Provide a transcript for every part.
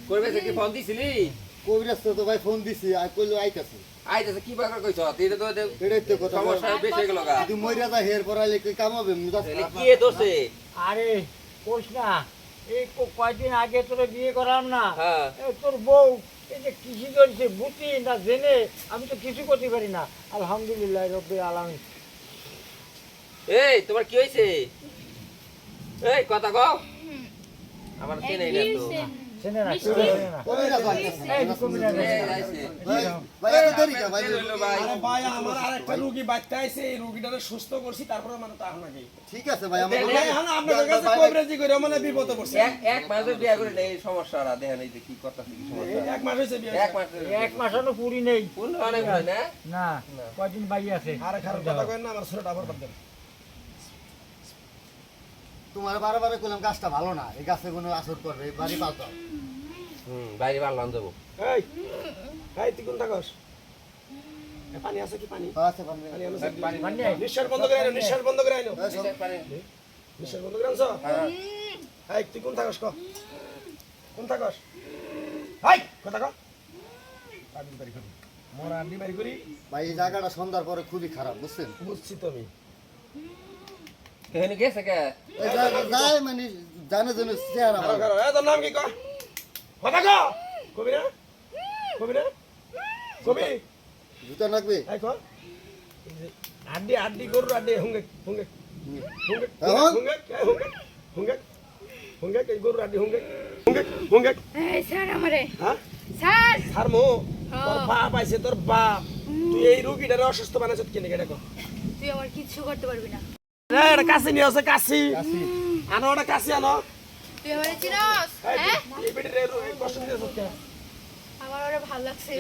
করবে কি ফোন দিছিলি কবিরাজ তো ভাই ফোন দিছি আর কইলো আইতাছে আইতাছে কি বাকর কইছ এটা তো এটাই তো কথা সমস্যা বেশি হয়ে গেল গা যদি মইরা যা হের পড়াইলে কি কাম হবে কি এ দোষে আরে কোস না এই কয়দিন আগে তোর বিয়ে করাম না হ্যাঁ তোর বউ এই যে কৃষি করছে বুঝি না জেনে আমি তো কিছু করতে পারি না আলহামদুলিল্লাহ রব্বিল আলামিন। এই তোমার কি হইছে এই কথা কও আমার চেনে না তো চেনে না কবিরাজ আইতাছে এই কবিরাজ ভাই এত দেরি কা ভাই আরে ভাই আমার আরেকটা রোগী বাচ্চা আইছে এই রোগীটারে সুস্থ করছি তারপরে মানে তা এখন নাকি ঠিক আছে ভাই আমার এখন আপনাদের কাছে কবরেজি করে মানে বিপদে পড়ছে এক মাসের বিয়া করে নেই সমস্যাটা দেখেন এই যে কি করতেছে কি সমস্যা এক মাস হইছে বিয়ে এক মাস এক মাসও পুরি নেই ফুল অনেক হয় না না কয়দিন বাকি আছে আরে খারাপ কথা কইন না আমার ছোটটা আবার বাদ দেন তোমার বারবার কইলাম গাছটা ভালো না এই গাছে কোনো আসর করবে বাড়ি পাল্টা বাইরে বাড়লাম যাবো এই এই তুই কোন থাকস পানি আছে কি পানি আছে পানি পানি আছে পানি নিঃশ্বাস বন্ধ করে আইনো নিঃশ্বাস বন্ধ করে আইনো পানি নিঃশ্বাস বন্ধ করে আনছো এই তুই কোন থাকস ক কোন থাকস হাই কথা ক পানি বাড়ি করি মোর আন্ডি বাড়ি করি ভাই এই জায়গাটা সন্ধ্যার পরে খুবই খারাপ বুঝছেন বুঝছি তো আমি এখানে গেছে কে এই যায় মানে জানে জানে চেহারা খারো ভালো। খারো এই তোর নাম কি ক কথা ক কবি না কবি না কবি জুতা লাগবে এই ক আড্ডি আড্ডি গরু আড্ডি হুঙ্গে হুঙ্গে হুঙ্গে এখন? হুঙ্গে হুঙ্গে হুঙ্গে হুঙ্গে এই গরু আড্ডি হুঙ্গে হুঙ্গে হুঙ্গে এই স্যার আমারে হ্যাঁ স্যার হারমো তোর বাপ আইছে তোর বাপ তুই এই রুগীটারে অসুস্থ বানাইছত কেন এটা কর তুই আমার কিচ্ছু করতে পারবি না এটা কাশি নিয়ে আসে কাশি আনো ওটা কাশি আনো তুই আমারে চিনস হ্যাঁ এই বেটিরে কষ্ট দিয়েছ কে আমার ওরে ভালো লাগছে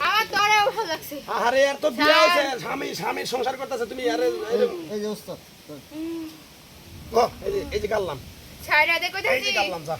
আমার তোরেও ভালো লাগছে আরে আর তো বিয়ে হইছে স্বামী সংসার করতেছে তুমি আরে এই যে ওস্তাদ এই যে গাল্লাম ছাইরা দে এই কইতাছি যে গাল্লাম যা